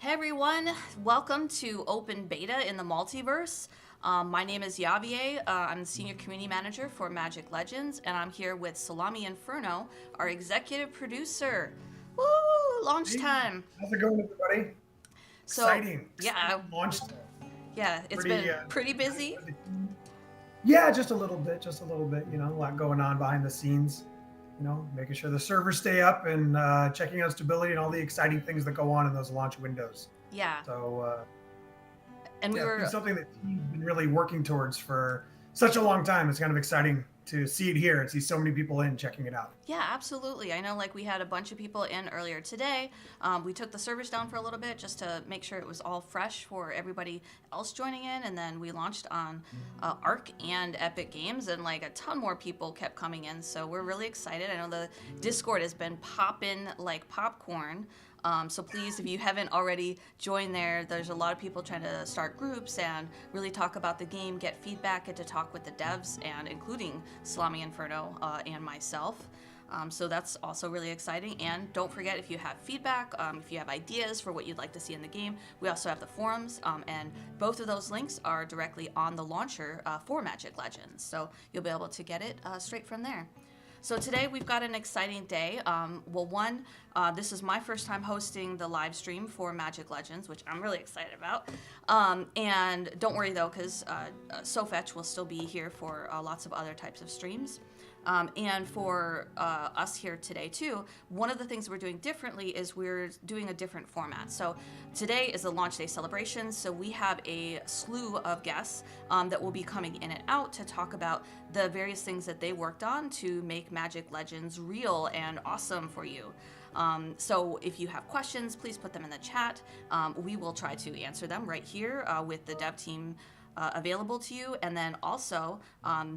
Hey everyone, welcome to Open Beta in the Multiverse. My name is Yavier. I'm the Senior Community Manager for Magic Legends, and I'm here with Salami Inferno, our Executive Producer. Woo! Launch time. How's it going, everybody? Exciting. Yeah. Launch. Yeah, it's been pretty busy. Yeah, just a little bit. You know, a lot going on behind the scenes. You know, making sure the servers stay up and checking out stability and all the exciting things that go on in those launch windows. Yeah. So, and we were it's something that team's been really working towards for such a long time. It's kind of exciting to see it here and see so many people in checking it out. Yeah, absolutely. I know, like, we had a bunch of people in earlier today. We took the servers down for a little bit just to make sure it was all fresh for everybody else joining in, and then we launched on Arc and Epic Games, and like a ton more people kept coming in, so we're really excited. I know the Discord has been popping like popcorn. So please, if you haven't already joined there, there's a lot of people trying to start groups and really talk about the game, get feedback, get to talk with the devs, and including Salami Inferno and myself. So that's also really exciting. And don't forget, if you have feedback, if you have ideas for what you'd like to see in the game, we also have the forums, and both of those links are directly on the launcher for Magic Legends. So you'll be able to get it straight from there. So today we've got an exciting day. This is my first time hosting the live stream for Magic Legends, which I'm really excited about. And don't worry though, because SoFetch will still be here for lots of other types of streams. And for us here today too, one of the things we're doing differently is we're doing a different format. So today is a launch day celebration, so we have a slew of guests that will be coming in and out to talk about the various things that they worked on to make Magic Legends real and awesome for you. So if you have questions, please put them in the chat. We will try to answer them right here with the dev team available to you, and then also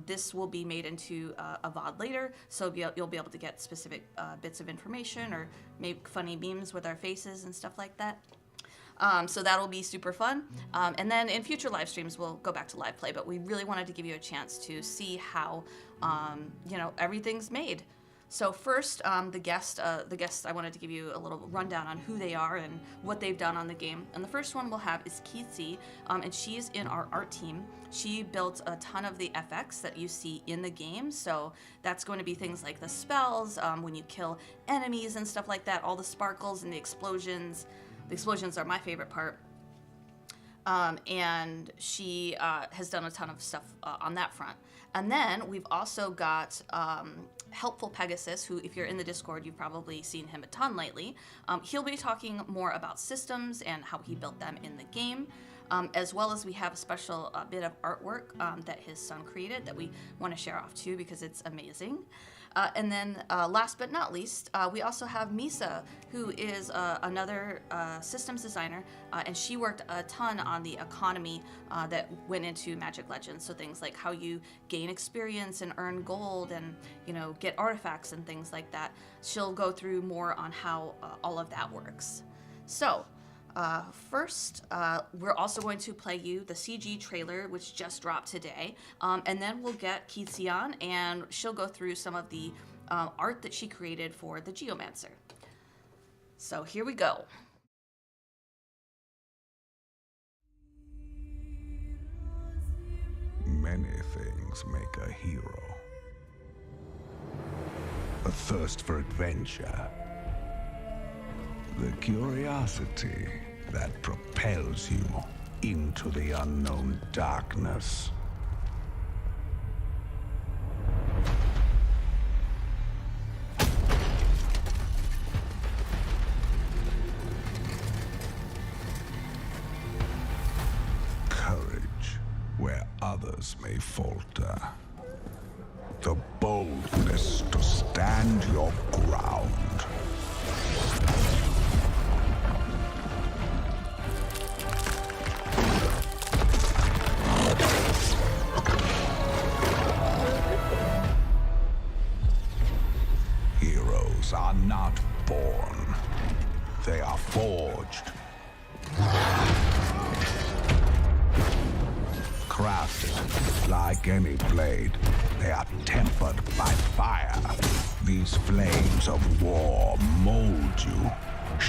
this will be made into a VOD later, so you'll be able to get specific bits of information or make funny memes with our faces and stuff like that. So that'll be super fun. And then in future live streams, we'll go back to live play, but we really wanted to give you a chance to see how everything's made. So first, the guests, I wanted to give you a little rundown on who they are and what they've done on the game. And the first one we'll have is Keitsi, and she's in our art team. She built a ton of the FX that you see in the game, so that's going to be things like the spells, when you kill enemies and stuff like that, all the sparkles and the explosions. The explosions are my favorite part. And she has done a ton of stuff on that front. And then we've also got Helpful Pegasus, who, if you're in the Discord, you've probably seen him a ton lately. He'll be talking more about systems and how he built them in the game, as well as we have a special bit of artwork that his son created that we want to share off too, because it's amazing. And then last but not least, we also have Misa, who is another systems designer, and she worked a ton on the economy that went into Magic Legends. So things like how you gain experience and earn gold and, get artifacts and things like that. She'll go through more on how all of that works. So first, we're also going to play you the CG trailer, which just dropped today, and then we'll get Keitsi on, and she'll go through some of the art that she created for the Geomancer. So here we go. Many things make a hero. A thirst for adventure. The curiosity that propels you into the unknown darkness. Courage where others may falter. The boldness to stand your ground. Heroes are not born. They are forged. Crafted like any blade, they are tempered by fire. These flames of war mold you,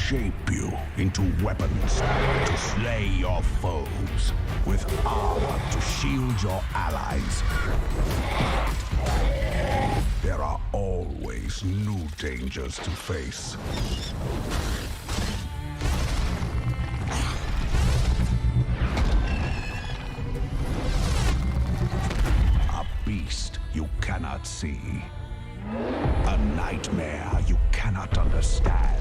shape you into weapons to slay your foes, with armor to shield your allies. There are always new dangers to face. A beast you cannot see. A nightmare you cannot understand.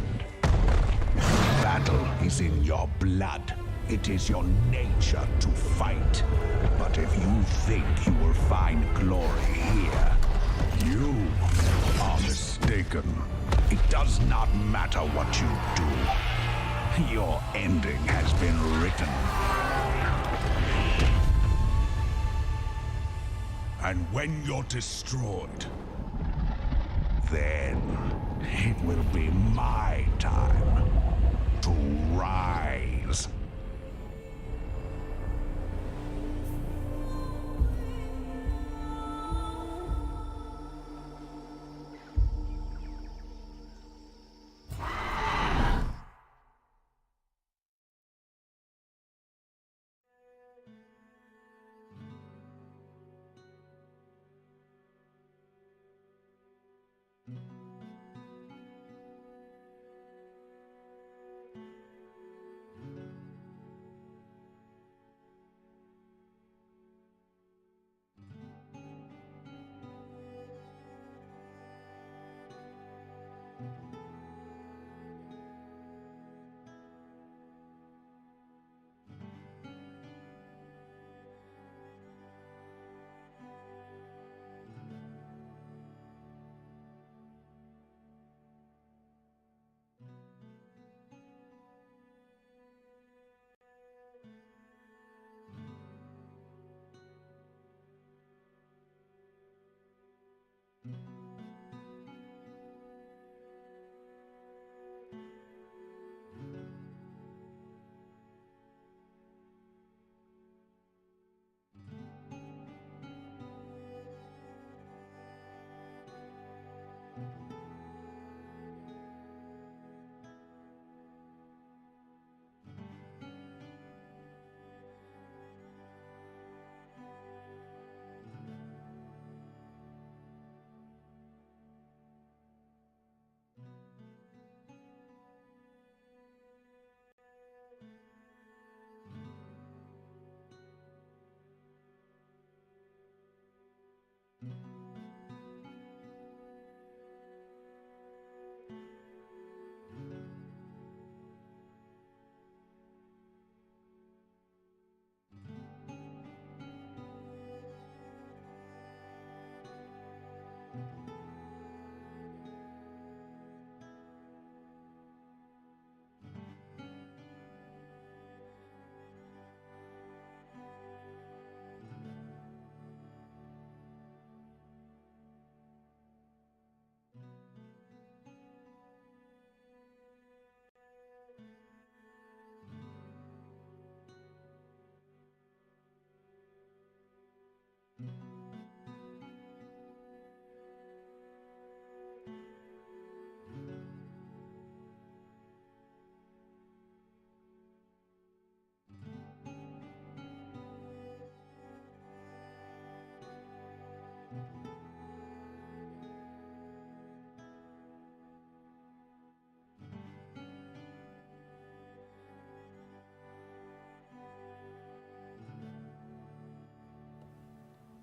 Battle is in your blood. It is your nature to fight. But if you think you will find glory here, you are mistaken. It does not matter what you do. Your ending has been written. And when you're destroyed, then it will be my time to rise.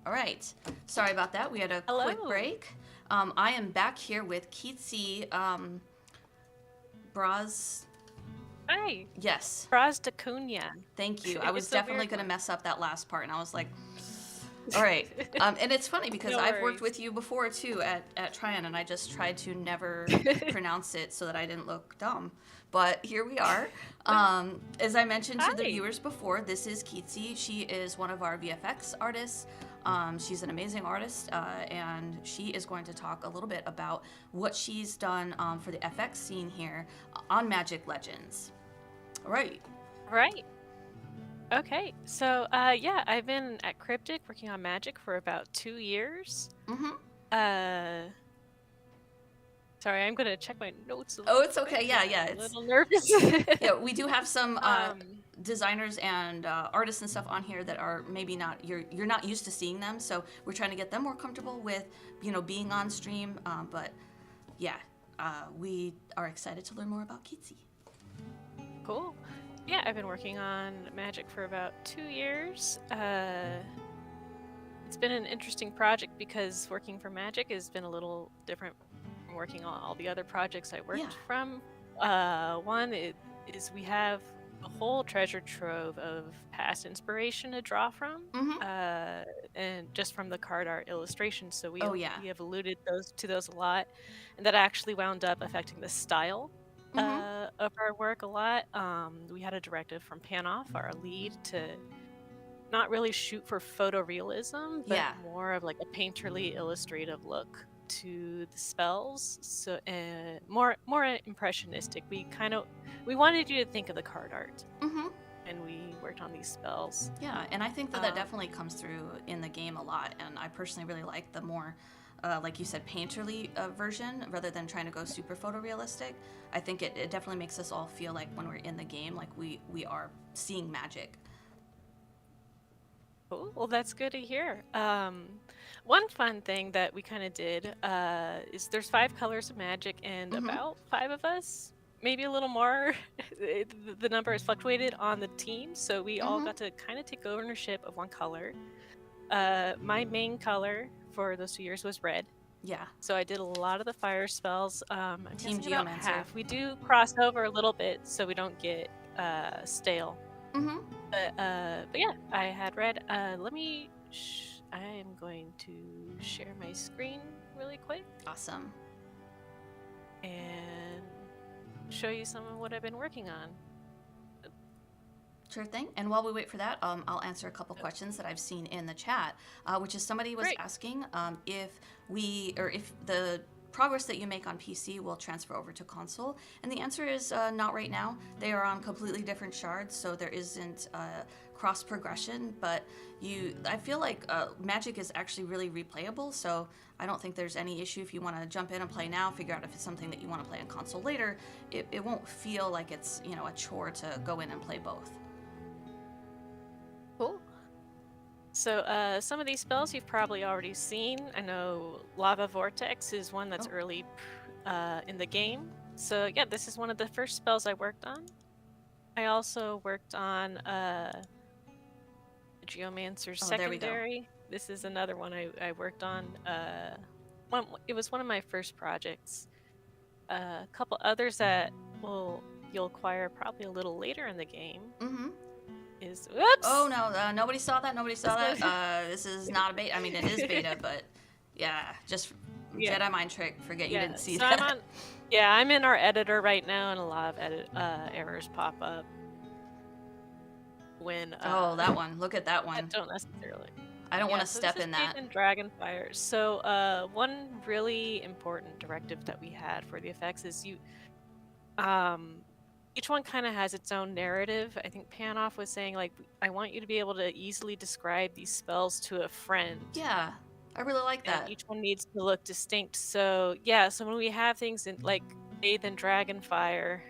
All right. Sorry about that. We had a quick break. I am back here with Keitsi Braz. Hi. Yes. Braz de Cunha. Thank you. I was definitely going to mess up that last part, and I was like, all right. And it's funny because I've worked with you before, too, at Tryon, and I just tried to never pronounce it so that I didn't look dumb. But here we are. As I mentioned to the viewers before, this is Keitsi. She is one of our VFX artists. She's an amazing artist, and she is going to talk a little bit about what she's done for the FX scene here on Magic Legends. All right. Right. Okay. So, yeah, I've been at Cryptic working on Magic for about 2 years. Mm-hmm. Sorry, I'm gonna check my notes. Oh, it's okay. Quick, Yeah, 'cause yeah. I'm a It's little nervous. yeah. We do have some um, designers and artists and stuff on here that are maybe not you're not used to seeing them. So we're trying to get them more comfortable with being on stream. But yeah, we are excited to learn more about Keatsy. cool. Yeah, I've been working on Magic for about 2 years. It's been an interesting project because working for Magic has been a little different from working on all the other projects I worked Yeah. from. One is we have a whole treasure trove of past inspiration to draw from, Mm-hmm. and just from the card art illustrations. So Oh yeah. we have alluded to those a lot, and that actually wound up affecting the style Mm-hmm. of our work a lot. We had a directive from Panoff, our lead, to not really shoot for photorealism, but Yeah. more of like a painterly illustrative look to the spells. So more impressionistic. We wanted you to think of the card art, Mm-hmm. and we worked on these spells. Yeah, and I think that Um, definitely comes through in the game a lot. And I personally really like the more, like you said, painterly version rather than trying to go super photorealistic. I think it definitely makes us all feel like when we're in the game, like we are seeing magic. Cool. Well, that's good to hear. One fun thing that we kind of did is there's 5 colors of magic, and Mm-hmm. about 5 of us, maybe a little more, the number has fluctuated on the team, so we all Mm-hmm. got to kind of take ownership of one color. My main color for those 2 years was red, Yeah. so I did a lot of the fire spells. I'm Team guessing about Geomancer. half. We do cross over a little bit so we don't get stale. Mm-hmm. But yeah, I had read. Let me. I am going to share my screen really quick Awesome. and show you some of what I've been working on. Sure thing. And while we wait for that, I'll answer a couple questions that I've seen in the chat, which is somebody was Great. asking if the progress that you make on PC will transfer over to console, and the answer is not right now. They are on completely different shards, so there isn't cross progression. But I feel like Magic is actually really replayable, so I don't think there's any issue if you want to jump in and play now. Figure out if it's something that you want to play on console later. It won't feel like it's a chore to go in and play both. Cool. So some of these spells you've probably already seen. I know Lava Vortex is one that's early in the game. So yeah, this is one of the first spells I worked on. I also worked on Geomancer's Oh, there we go. Secondary. This is another one I worked on. It was one of my first projects. A couple others that you'll acquire probably a little later in the game. Mm-hmm. Whoops! Oh no, nobody saw that. Nobody saw that. This is not a beta. I mean, it is beta, but yeah, just Jedi mind trick. Forget you didn't see so that. I'm in our editor right now, and a lot of errors pop up when. Oh, that one. Look at that one. Don't necessarily. I don't want to so step this in is that. in Dragonfire. So one really important directive that we had for the effects is each one kind of has its own narrative. I think Panoff was saying, like, I want you to be able to easily describe these spells to a friend. Yeah, I really like that. And each one needs to look distinct. So yeah, so when we have things in like Bathe and Dragonfire,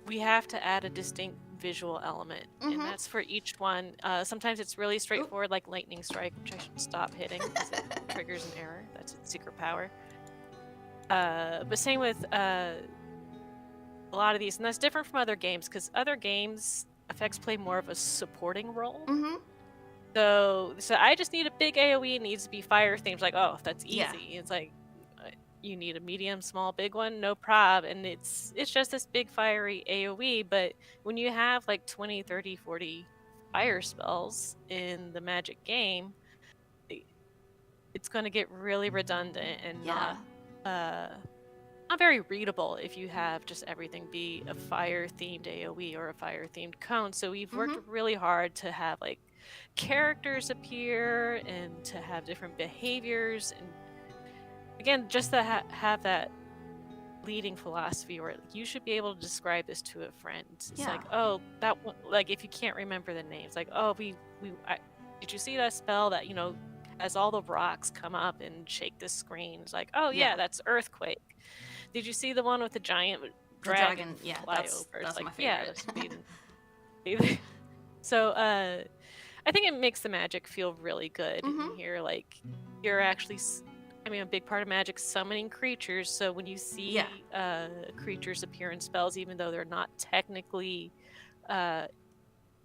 we have to add a distinct visual element, and that's for each one. Sometimes it's really straightforward, like Lightning Strike, which I should stop hitting because it triggers an error. That's its secret power. But same with a lot of these, and that's different from other games because other games effects play more of a supporting role. Mm-hmm. So I just need a big AoE. It needs to be fire themed. Like, oh, that's easy. Yeah. It's like you need a medium, small, big one, no prob, and it's just this big fiery AoE. But when you have like 20, 30, 40 fire spells in the Magic game, it's going to get really redundant and not very readable if you have just everything be a fire-themed AoE or a fire-themed cone. So we've worked really hard to have like characters appear and to have different behaviors, and again, just to have that leading philosophy where you should be able to describe this to a friend. It's like, oh, that one, like if you can't remember the names, like, oh, did you see that spell that as all the rocks come up and shake the screen. It's like, oh Yeah. yeah, that's earthquake. Did you see the one with the giant dragon yeah, fly that's over? It's like, my yeah, favorite. that's being. So I think it makes the magic feel really good in here. Like you're actually, I mean, a big part of magic summoning creatures. So when you see creatures appear in spells, even though they're not technically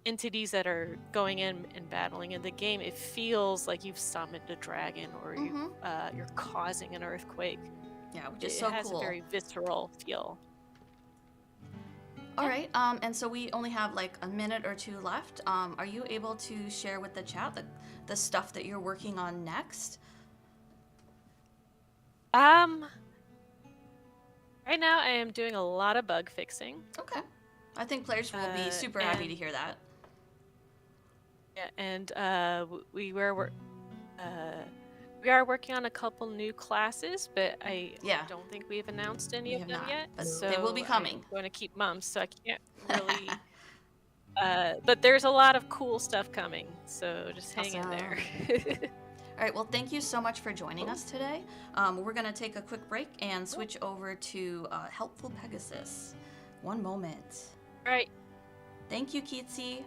entities that are going in and battling in the game, it feels like you've summoned a dragon or you're causing an earthquake. Yeah, which is It so has cool. a very visceral feel. All right, and so we only have like a minute or two left. Are you able to share with the chat the stuff that you're working on next? Right now I am doing a lot of bug fixing. Okay. I think players will be super happy to hear that. Yeah, and we are working on a couple new classes, but I don't think we've announced any of them yet. But so they will be coming. I'm going to keep mum, so I can't really. But there's a lot of cool stuff coming, so just hang in there. All right, well, thank you so much for joining us today. We're going to take a quick break and switch over to Helpful Pegasus. One moment. All right. Thank you, Keatsy.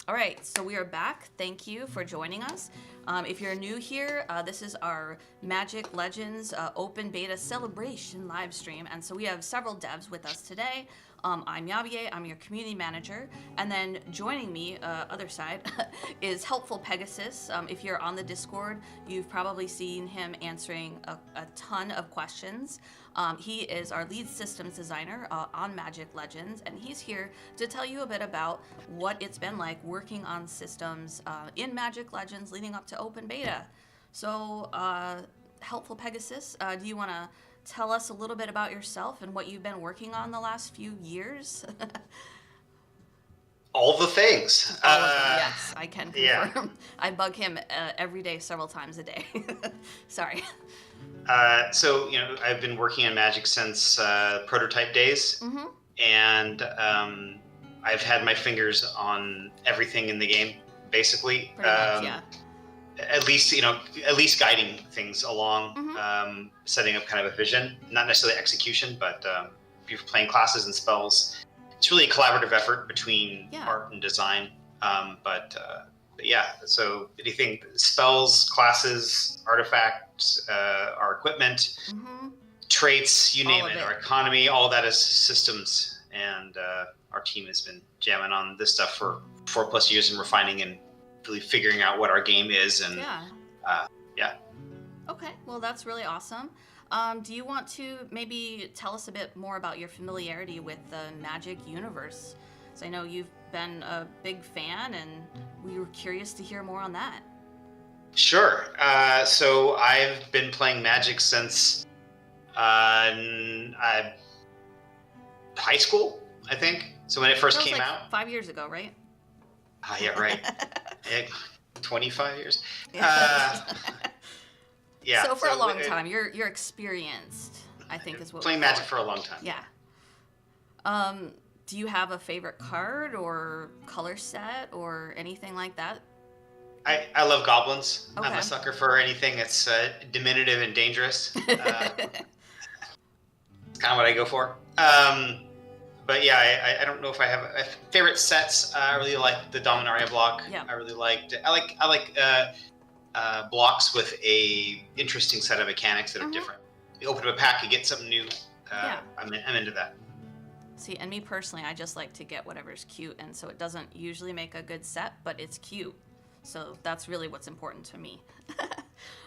All right, so we are back. Thank you for joining us. If you're new here, this is our Magic Legends open beta celebration live stream. And so we have several devs with us today. I'm Yabie, I'm your community manager. And then joining me, other side, is Helpful Pegasus. If you're on the Discord, you've probably seen him answering a ton of questions. He is our lead systems designer on Magic Legends, and he's here to tell you a bit about what it's been like working on systems in Magic Legends leading up to open beta. So, Helpful Pegasus, do you want to tell us a little bit about yourself and what you've been working on the last few years? All the things. All of them, yes, I can confirm. Yeah. I bug him every day, several times a day. Sorry. So, I've been working on Magic since prototype days, and I've had my fingers on everything in the game, basically. Pretty much, yeah. At least guiding things along, setting up kind of a vision, not necessarily execution, but if you're playing classes and spells, it's really a collaborative effort between art and design. But yeah, so anything, spells, classes, artifacts, our equipment, traits, you name it, our economy, all that is systems. And our team has been jamming on this stuff for 4+ years and refining and really figuring out what our game is. And yeah. Okay, well, that's really awesome. Do you want to maybe tell us a bit more about your familiarity with the Magic universe? So I know you've been a big fan, and we were curious to hear more on that. Sure. So I've been playing Magic since high school, I think. So when it first came out. 5 years ago, right? Yeah, right. 25 years. Yeah. So for a long time, you're experienced, I think is what playing Magic for a long time. Yeah. Do you have a favorite card or color set or anything like that? I love goblins. Okay. I'm a sucker for anything that's diminutive and dangerous. It's kind of what I go for. But yeah, I don't know if I have favorite sets. I really like the Dominaria block. Yeah. I really liked. I like blocks with a interesting set of mechanics that are different. You open up a pack, you get something new. Yeah. I'm into that. See, and me personally, I just like to get whatever's cute, and so it doesn't usually make a good set, but it's cute. So that's really what's important to me.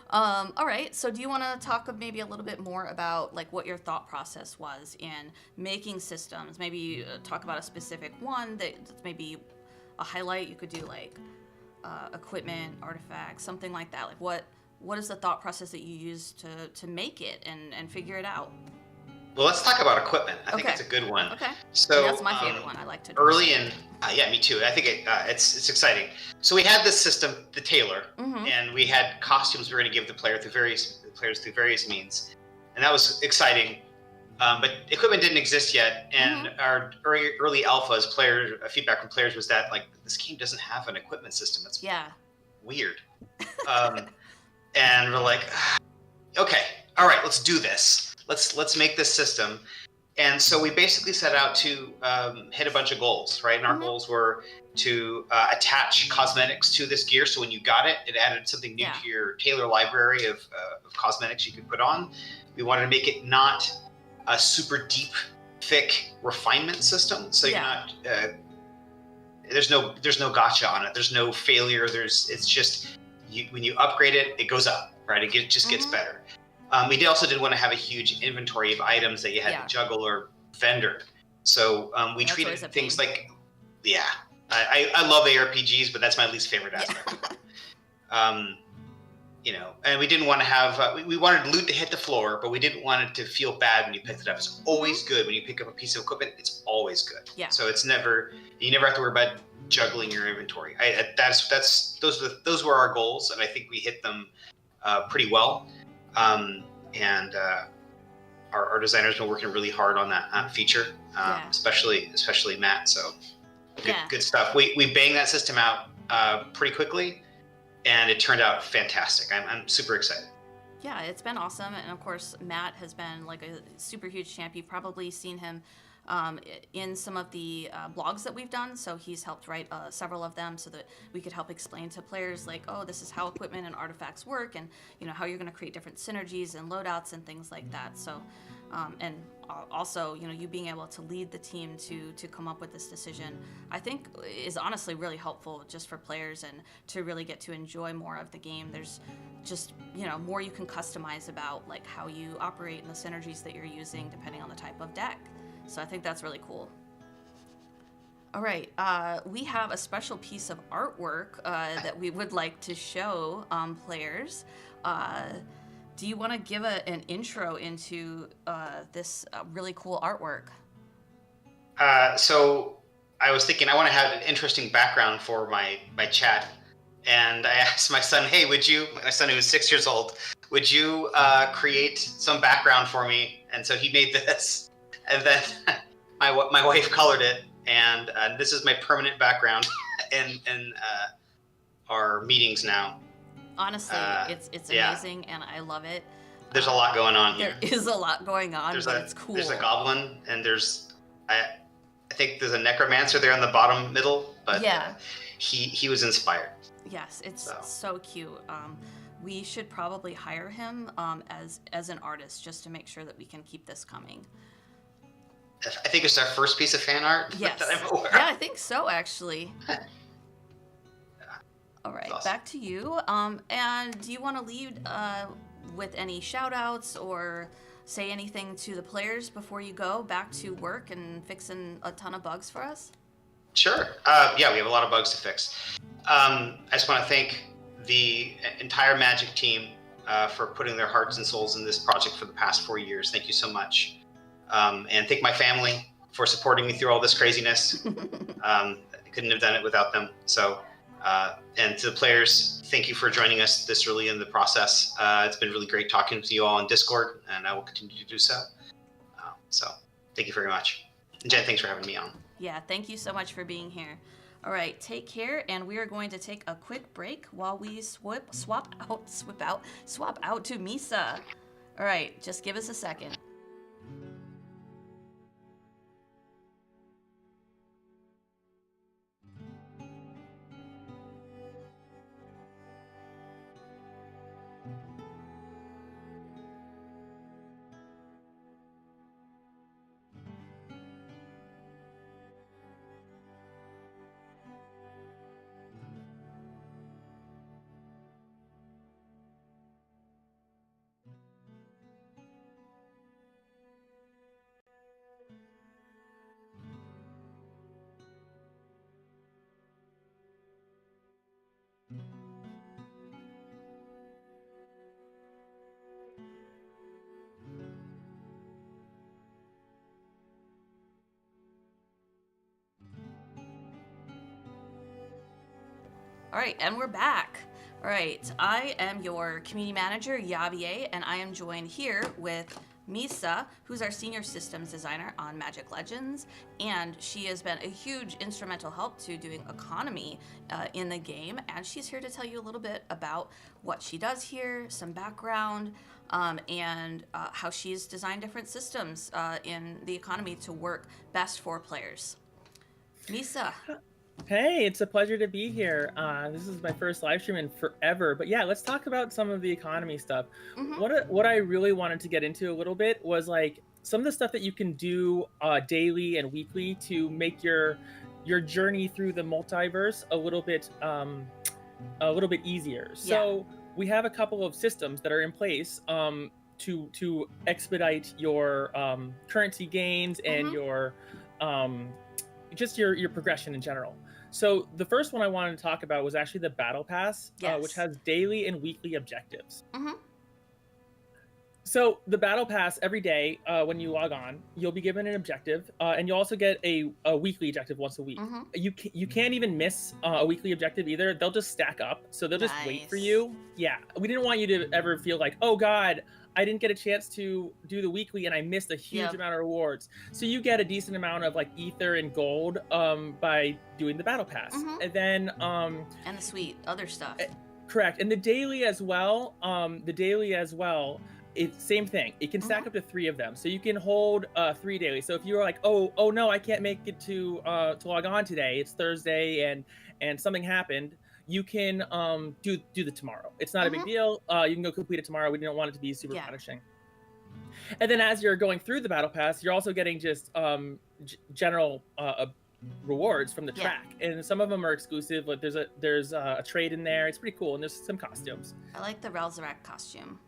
All right, so do you want to talk maybe a little bit more about like what your thought process was in making systems? Maybe talk about a specific one that's maybe a highlight. You could do like equipment, artifacts, something like that. Like what is the thought process that you use to make it and figure it out? Well, let's talk about equipment. I think Okay. it's a good one. Okay. So that's my favorite one. I like to do early in, yeah, me too. I think it's exciting. So we had this system, the tailor, and we had costumes we were going to give the players through various means, and that was exciting. But equipment didn't exist yet, and our early alphas feedback from players was that like this game doesn't have an equipment system. That's weird. And we're like, okay, all right, let's do this. Let's make this system. And so we basically set out to hit a bunch of goals, right? And our goals were to attach cosmetics to this gear. So when you got it, it added something new to your tailor library of cosmetics you could put on. We wanted to make it not a super deep, thick refinement system. So you're not, there's no gotcha on it. There's no failure. It's just, when you upgrade it, it goes up, right? It just gets better. We also didn't want to have a huge inventory of items that you had to juggle or vendor. So we treated things like, I love ARPGs, but that's my least favorite aspect. You know, and we didn't want to have, we wanted loot to hit the floor, but we didn't want it to feel bad when you picked it up. It's always good when you pick up a piece of equipment. It's always good. Yeah. So you never have to worry about juggling your inventory. Those were our goals, and I think we hit them pretty well. And our designer's been working really hard on that feature, especially Matt. So good stuff. We banged that system out pretty quickly, and it turned out fantastic. I'm super excited. Yeah, it's been awesome. And of course, Matt has been like a super huge champ. You've probably seen him in some of the blogs that we've done. So he's helped write several of them so that we could help explain to players like, oh, this is how equipment and artifacts work, and you know how you're going to create different synergies and loadouts and things like that. So and also, you know, you being able to lead the team to come up with this decision, I think is honestly really helpful just for players and to really get to enjoy more of the game. There's just, you know, more you can customize about like how you operate and the synergies that you're using depending on the type of deck. So I think that's really cool. All right, we have a special piece of artwork that we would like to show players. Do you want to give an intro into this really cool artwork? So I was thinking I want to have an interesting background for my chat. And I asked my son, hey, my son who's 6 years old, would you create some background for me? And so he made this. And then my wife colored it. And this is my permanent background in our meetings now. Honestly, it's amazing, and I love it. There's a lot going on here. There is a lot going on, but it's cool. There's a goblin, and I think there's a necromancer there in the bottom middle, but he was inspired. Yes, it's so cute. We should probably hire him as an artist just to make sure that we can keep this coming. I think it's our first piece of fan art that I'm aware of. Yeah, I think so, actually. All right, awesome. Back to you. And do you want to lead with any shout outs or say anything to the players before you go back to work and fixing a ton of bugs for us? Sure. We have a lot of bugs to fix. I just want to thank the entire Magic team for putting their hearts and souls in this project for the past 4 years. Thank you so much. And thank my family for supporting me through all this craziness. I couldn't have done it without them. So, and to the players, thank you for joining us this early in the process. It's been really great talking with you all on Discord, and I will continue to do so. So thank you very much. And Jen, thanks for having me on. Yeah, thank you so much for being here. All right, take care, and we are going to take a quick break while we swap out to Misa. All right, just give us a second. All right, and we're back. All right, I am your community manager, Yavier, and I am joined here with Misa, who's our senior systems designer on Magic Legends, and she has been a huge instrumental help to doing economy in the game, and she's here to tell you a little bit about what she does here, some background, and how she's designed different systems in the economy to work best for players. Misa. Hey, it's a pleasure to be here. This is my first live stream in forever, but yeah, let's talk about some of the economy stuff. What I really wanted to get into a little bit was like some of the stuff that you can do daily and weekly to make your journey through the multiverse a little bit easier. So we have a couple of systems that are in place to expedite your currency gains and your just your progression in general. So the first one I wanted to talk about was actually the Battle Pass, which has daily and weekly objectives. So the Battle Pass, every day when you log on, you'll be given an objective, and you'll also get a weekly objective once a week. You can't even miss a weekly objective either. They'll just stack up, so they'll just wait for you. Yeah, we didn't want you to ever feel like, oh God, I didn't get a chance to do the weekly and I missed a huge amount of rewards. So you get a decent amount of like ether and gold by doing the Battle Pass. And then and the sweet other stuff. Correct. And the daily as well, it's same thing. It can stack up to 3 of them. So you can hold 3 daily. So if you're like, oh no, I can't make it to log on today. It's Thursday and something happened. You can do the tomorrow. It's not a big deal. You can go complete it tomorrow. We didn't want it to be super punishing. And then as you're going through the Battle Pass, you're also getting just general rewards from the track, and some of them are exclusive. Like there's a trade in there. It's pretty cool, and there's some costumes. I like the Ralzarak costume.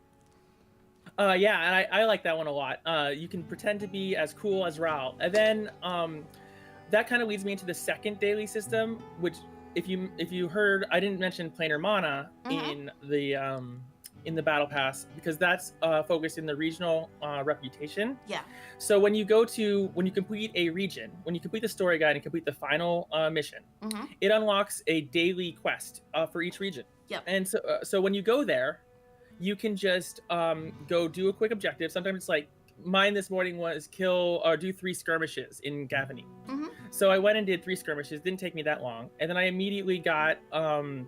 Yeah, and I like that one a lot. You can pretend to be as cool as Ral, and then that kind of leads me into the second daily system, which if you heard, I didn't mention planar mana in the Battle Pass because that's focused in the regional reputation. Yeah. So when you complete a region, when you complete the story guide and complete the final mission, it unlocks a daily quest for each region. Yep. And so when you go there, you can just go do a quick objective. Sometimes it's like mine this morning was kill or do 3 skirmishes in Gavany. So I went and did 3 skirmishes. Didn't take me that long, and then I immediately got I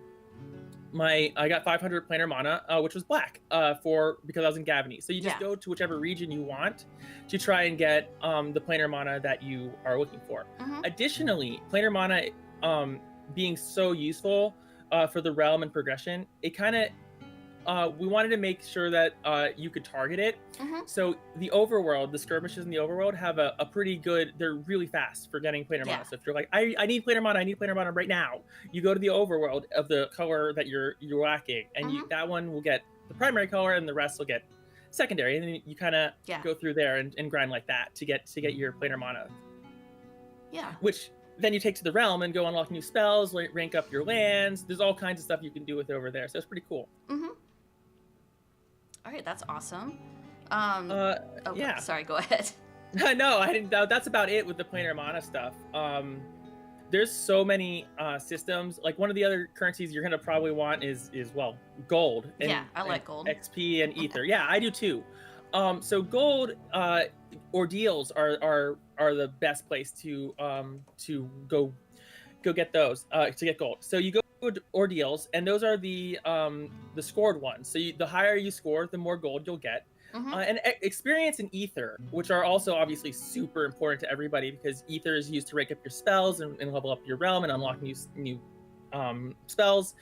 got 500 planar mana, which was black because I was in Gavany. So you just go to whichever region you want to try and get the planar mana that you are looking for. Additionally, planar mana being so useful for the realm and progression, it kind of we wanted to make sure that you could target it. So the overworld, the skirmishes in the overworld have a pretty good, they're really fast for getting planar mana. So if you're like, I need planar mana right now, you go to the overworld of the color that you're lacking, and that one will get the primary color and the rest will get secondary. And then you kind of go through there and grind like that to get your planar mana. Yeah. Which then you take to the realm and go unlock new spells, rank up your lands. There's all kinds of stuff you can do with over there. So it's pretty cool. All right, that's awesome. Yeah. Sorry, go ahead. No, I didn't. That's about it with the planar mana stuff. There's so many systems. Like one of the other currencies you're gonna probably want is gold. And, I like gold. XP and ether. Yeah, I do too. So gold ordeals are the best place to go get those to get gold. So you go to ordeals, and those are the scored ones. So the higher you score, the more gold you'll get. And experience and ether, which are also obviously super important to everybody because ether is used to rank up your spells and level up your realm and unlock new spells.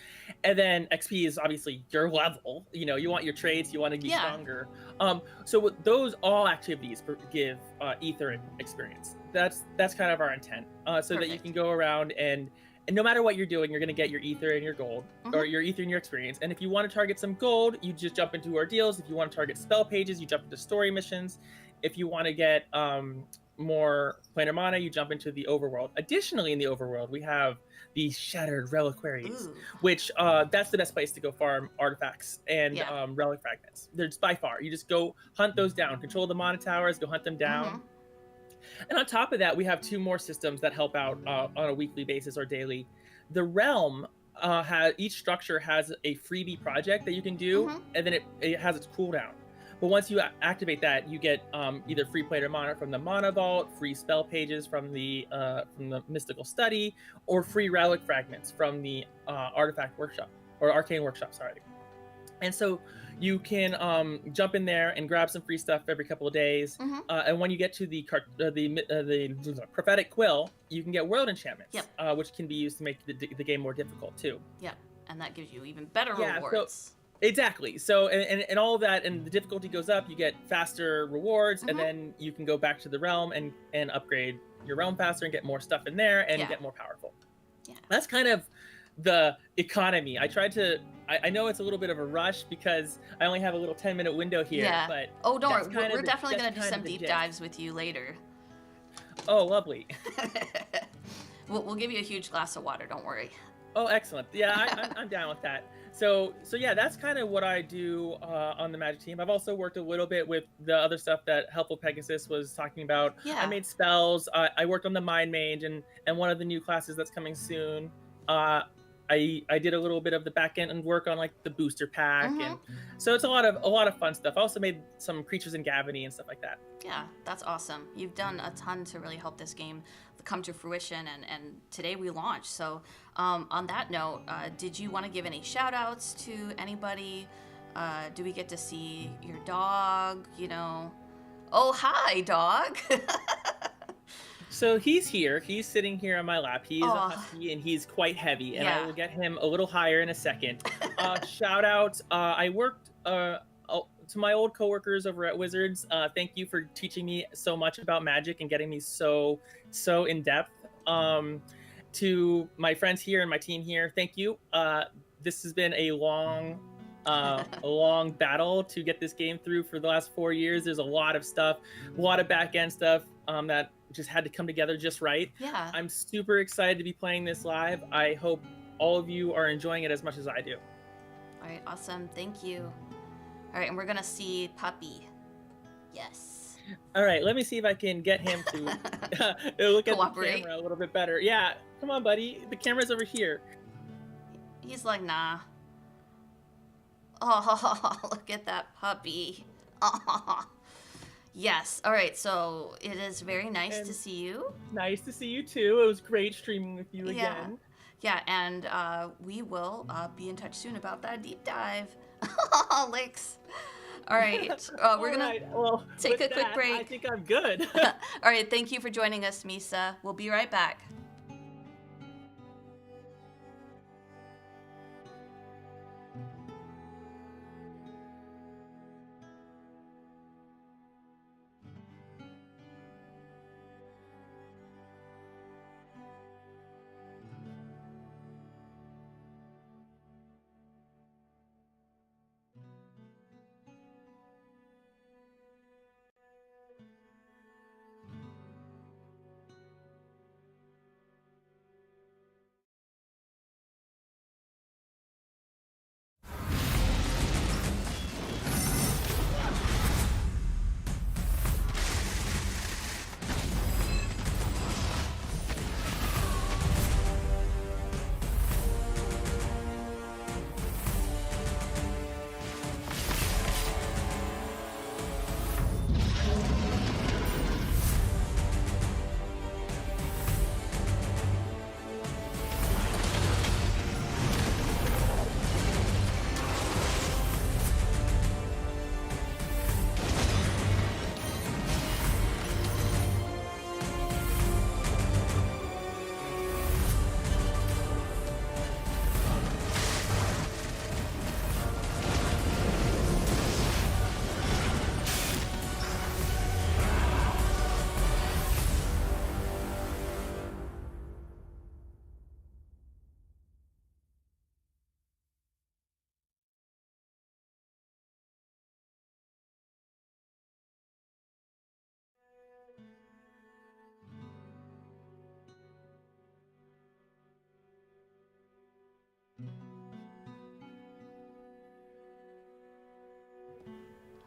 And then XP is obviously your level. You want your trades, you want to be stronger. So those all activities give ether and experience. That's kind of our intent, so that you can go around and no matter what you're doing, you're going to get your ether and your gold, or your ether and your experience. And if you want to target some gold, you just jump into ordeals. If you want to target spell pages, you jump into story missions. If you want to get more planar mana, you jump into the overworld. Additionally, in the overworld, we have the shattered reliquaries, which that's the best place to go farm artifacts and relic fragments. There's by far. You just go hunt those down, control the mana towers, go hunt them down. And on top of that, we have 2 more systems that help out on a weekly basis or daily. The realm each structure has a freebie project that you can do, Mhm. and then it has its cooldown. But once you activate that, you get either free player mana from the Mana Vault, free spell pages from the Mystical Study, or free relic fragments from the Artifact Workshop or Arcane Workshop. Sorry. And so you can jump in there and grab some free stuff every couple of days. Mhm. And when you get to the prophetic quill, you can get world enchantments, Yep. which can be used to make the game more difficult too. Yep. And that gives you even better Yeah, rewards. Exactly. So and all of that, and the difficulty goes up. You get faster rewards, and then you can go back to the realm and upgrade your realm faster and get more stuff in there and Yeah. get more powerful. Yeah. That's kind of the economy. I tried to. I know it's a little bit of a rush because I only have a little 10-minute window here. Yeah. But Oh, don't that's worry. kind of We're the- definitely that's going to do kind some of the deep gist. dives with you later. Oh, lovely. We'll give you a huge glass of water. Don't worry. Oh, excellent. Yeah, I'm down with that. So yeah, that's kind of what I do on the Magic team. I've also worked a little bit with the other stuff that Helpful Pegasus was talking about. Yeah. I made spells. I worked on the Mind Mage and one of the new classes that's coming soon. I did a little bit of the back end and work on like the booster pack, and so it's a lot of fun stuff. I also made some creatures in Gavany and stuff like that. Yeah, that's awesome. You've done a ton to really help this game come to fruition, and today we launched. So on that note, did you want to give any shout outs to anybody? Do we get to see your dog? Oh, hi, dog. So he's here. He's sitting here on my lap. He's a Aw. husky and he's quite heavy, and Yeah. I will get him a little higher in a second. Shout out. I worked to my old coworkers over at Wizards. Thank you for teaching me so much about Magic and getting me so in depth. To my friends here and my team here, thank you. This has been a long battle to get this game through for the last 4 years. There's a lot of stuff, a lot of back end stuff that just had to come together just right. Yeah. I'm super excited to be playing this live. I hope all of you are enjoying it as much as I do. All right, awesome. Thank you. All right, and we're going to see Puppy. Yes. All right, let me see if I can get him to look at the Cooperate. camera a little bit better. Yeah, come on, buddy. The camera's over here. He's like, nah. Oh, look at that puppy. Oh. Yes. All right. So it is very nice to And- see you. Nice to see you too. It was great streaming with you Yeah. again. Yeah. And we will be in touch soon about that deep dive. Licks. All right. We're going to. Well, take with a quick that, break. I think I'm good. All right. Thank you for joining us, Misa. We'll be right back.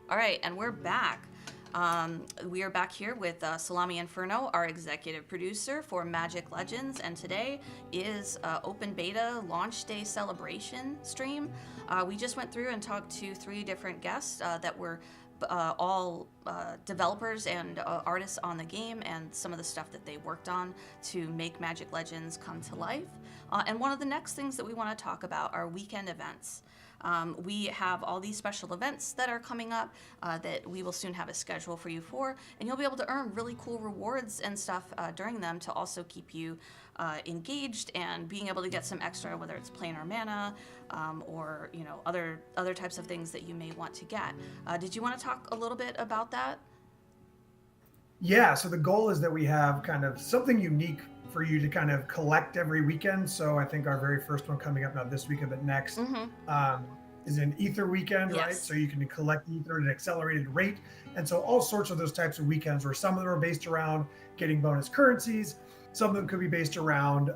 All right, and we're back. We are back here with Salami Inferno, our executive producer for Magic Legends, and today is open beta launch day celebration stream. We just went through and talked to 3 different guests that were all developers and artists on the game, and some of the stuff that they worked on to make Magic Legends come to life. And one of the next things that we want to talk about are weekend events. We have all these special events that are coming up that we will soon have a schedule for you for, and you'll be able to earn really cool rewards and stuff during them to also keep you engaged and being able to get some extra, whether it's planar mana or other types of things that you may want to get. Did you want to talk a little bit about that? Yeah, so the goal is that we have kind of something unique for you to kind of collect every weekend. So I think our very first one coming up, not this weekend, but next, is an Ether weekend, right? So you can collect Ether at an accelerated rate. And so all sorts of those types of weekends where some of them are based around getting bonus currencies. Some of them could be based around,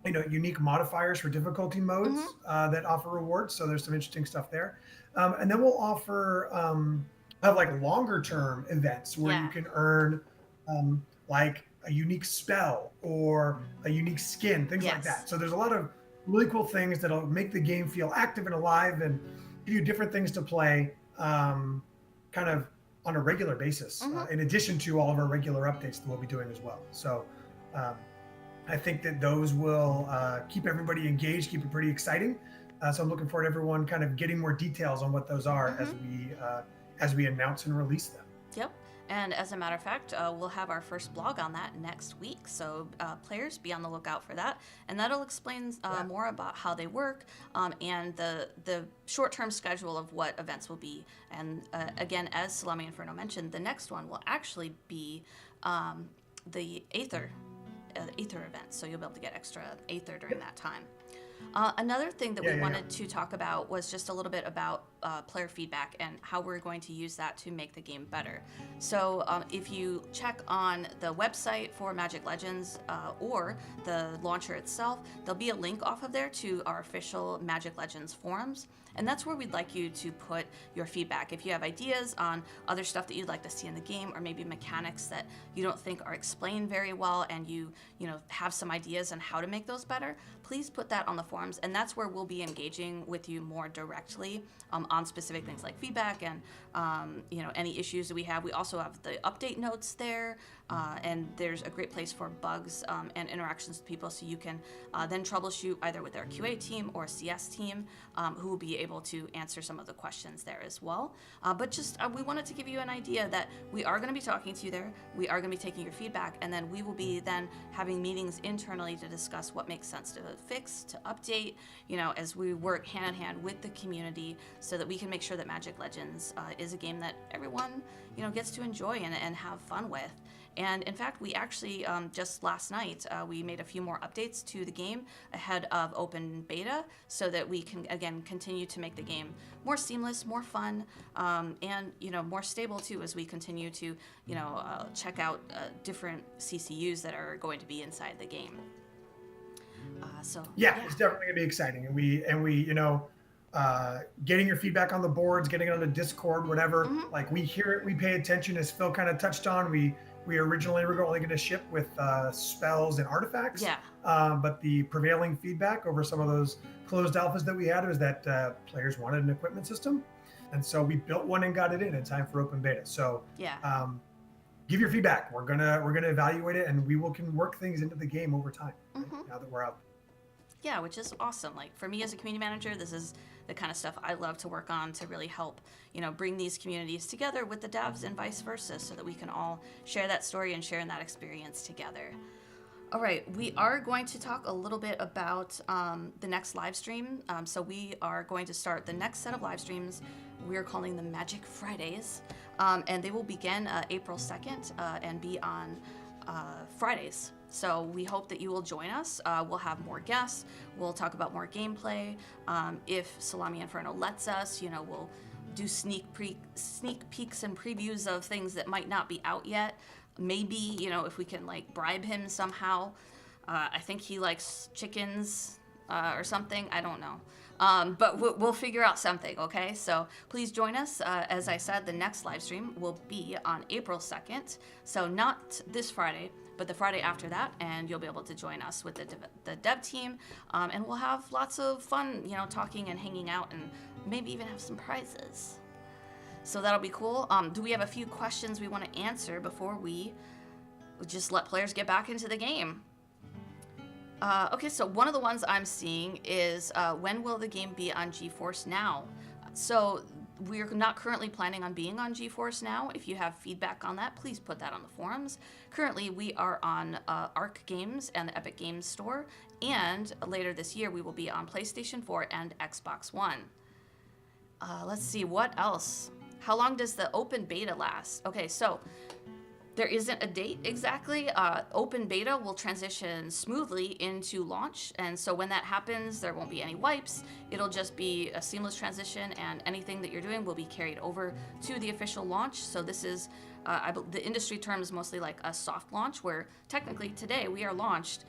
unique modifiers for difficulty modes that offer rewards. So there's some interesting stuff there. And then we'll offer have like longer term events where you can earn like a unique spell or a unique skin, things like that. So there's a lot of really cool things that'll make the game feel active and alive and give you different things to play kind of on a regular basis, in addition to all of our regular updates that we'll be doing as well. So I think that those will keep everybody engaged, keep it pretty exciting. So I'm looking forward to everyone kind of getting more details on what those are as we announce and release them. Yep. And as a matter of fact, we'll have our first blog on that next week. So players, be on the lookout for that. And that'll explain more about how they work and the short-term schedule of what events will be. And again, as Salami Inferno mentioned, the next one will actually be the Aether event. So you'll be able to get extra Aether during that time. Another thing that we wanted to talk about was just a little bit about player feedback and how we're going to use that to make the game better. So if you check on the website for Magic Legends or the launcher itself, there'll be a link off of there to our official Magic Legends forums. And that's where we'd like you to put your feedback. If you have ideas on other stuff that you'd like to see in the game, or maybe mechanics that you don't think are explained very well, and you have some ideas on how to make those better, please put that on the forums. And that's where we'll be engaging with you more directly on specific things like feedback and any issues that we have. We also have the update notes there, and there's a great place for bugs and interactions with people, so you can then troubleshoot either with our QA team or CS team, who will be able to answer some of the questions there as well. But just we wanted to give you an idea that we are going to be talking to you there. We are going to be taking your feedback, and then we will be then having meetings internally to discuss what makes sense to fix, to update, as we work hand in hand with the community so that we can make sure that Magic Legends is a game that everyone, gets to enjoy and have fun with. And in fact, we actually, just last night, we made a few more updates to the game ahead of open beta so that we can, again, continue to make the game more seamless, more fun, and, more stable, too, as we continue to, check out different CCUs that are going to be inside the game. It's definitely gonna be exciting, and we getting your feedback on the boards, getting it on the Discord, whatever. Like, we hear it, we pay attention. As Phil kind of touched on, we originally were only going to ship with spells and artifacts. But the prevailing feedback over some of those closed alphas that we had was that players wanted an equipment system, and so we built one and got it in time for open beta. So give your feedback. We're gonna evaluate it, and we can work things into the game over time. Right, now that we're out. Yeah, which is awesome. Like, for me as a community manager, this is the kind of stuff I love to work on to really help, bring these communities together with the devs and vice versa, so that we can all share that story and share in that experience together. All right, we are going to talk a little bit about the next live stream. So we are going to start the next set of live streams. We're calling them Magic Fridays, and they will begin April 2nd and be on Fridays. So we hope that you will join us. We'll have more guests. We'll talk about more gameplay. If Salami Inferno lets us, we'll do sneak peeks and previews of things that might not be out yet. Maybe, if we can bribe him somehow. I think he likes chickens or something. I don't know. But we'll figure out something, okay? So please join us. As I said, the next live stream will be on April 2nd. So not this Friday, but the Friday after that, and you'll be able to join us with the dev team. And we'll have lots of fun, talking and hanging out, and maybe even have some prizes. So that'll be cool. Do we have a few questions we want to answer before we just let players get back into the game? Okay, so one of the ones I'm seeing is when will the game be on GeForce Now? So we're not currently planning on being on GeForce Now. If you have feedback on that, please put that on the forums. Currently, we are on Arc Games and the Epic Games Store, and later this year, we will be on PlayStation 4 and Xbox One. Let's see, what else? How long does the open beta last? Okay, so there isn't a date exactly. Open beta will transition smoothly into launch, and so when that happens, there won't be any wipes. It'll just be a seamless transition, and anything that you're doing will be carried over to the official launch. So this is, the industry term is mostly like a soft launch, where technically today we are launched,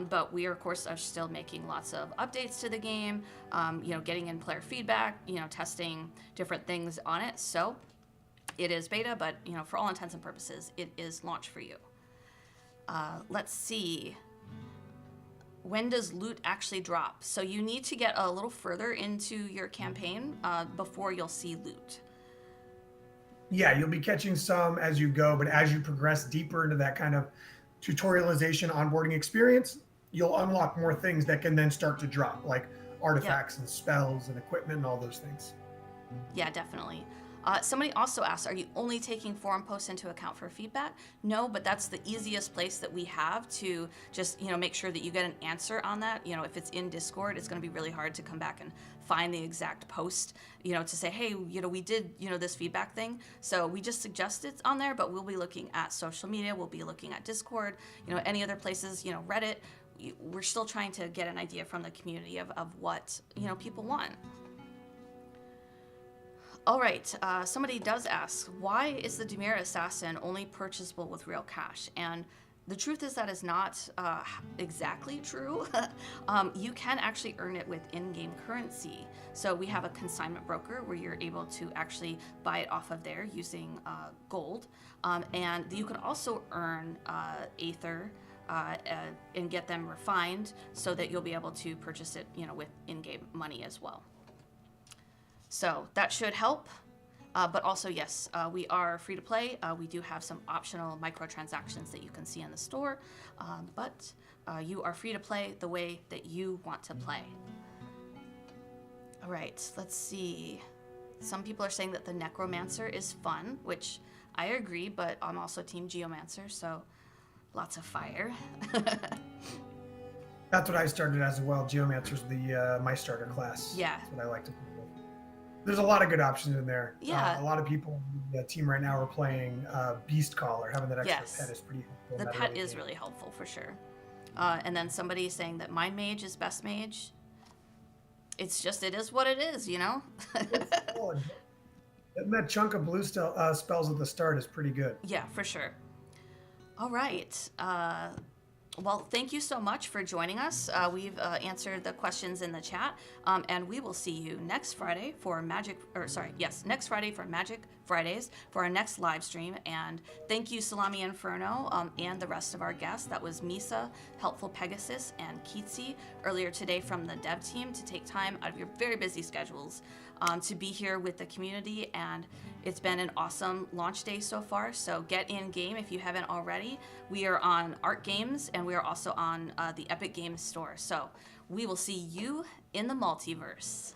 but we are, of course, are still making lots of updates to the game, getting in player feedback, testing different things on it. So it is beta, but for all intents and purposes, it is launch for you. Let's see. When does loot actually drop? So you need to get a little further into your campaign before you'll see loot. Yeah, you'll be catching some as you go, but as you progress deeper into that kind of tutorialization onboarding experience, you'll unlock more things that can then start to drop, like artifacts and spells and equipment and all those things. Yeah, definitely. Somebody also asked, are you only taking forum posts into account for feedback? No, but that's the easiest place that we have to just, make sure that you get an answer on that. If it's in Discord, it's going to be really hard to come back and find the exact post, to say, hey, we did, this feedback thing. So we just suggest it's on there, but we'll be looking at social media. We'll be looking at Discord, any other places, Reddit. We're still trying to get an idea from the community of what, people want. All right, somebody does ask, why is the Dimir Assassin only purchasable with real cash? And the truth is that is not exactly true. You can actually earn it with in-game currency. So we have a consignment broker where you're able to actually buy it off of there using gold. And you can also earn Aether and get them refined so that you'll be able to purchase it, with in-game money as well. So that should help, but also, yes, we are free to play. We do have some optional microtransactions that you can see in the store, but you are free to play the way that you want to play. All right, let's see. Some people are saying that the Necromancer is fun, which I agree, but I'm also Team Geomancer, so lots of fire. That's what I started as well. Geomancer's my starter class. Yeah. That's what I like to play. There's a lot of good options in there. Yeah. A lot of people in the team right now are playing Beast Caller. Having that extra pet is pretty helpful. The pet is really helpful for sure. And then somebody saying that Mind Mage is best mage. It is what it is, And that chunk of blue spells at the start is pretty good. Yeah, for sure. All right. Well, thank you so much for joining us. We've answered the questions in the chat, and we will see you next Friday for Magic Fridays for our next live stream. And thank you, Salami Inferno, and the rest of our guests. That was Misa, Helpful Pegasus, and Keatsy earlier today from the dev team to take time out of your very busy schedules to be here with the community. And it's been an awesome launch day so far. So get in game if you haven't already. We are on Arc Games, and we are also on the Epic Games Store. So we will see you in the multiverse.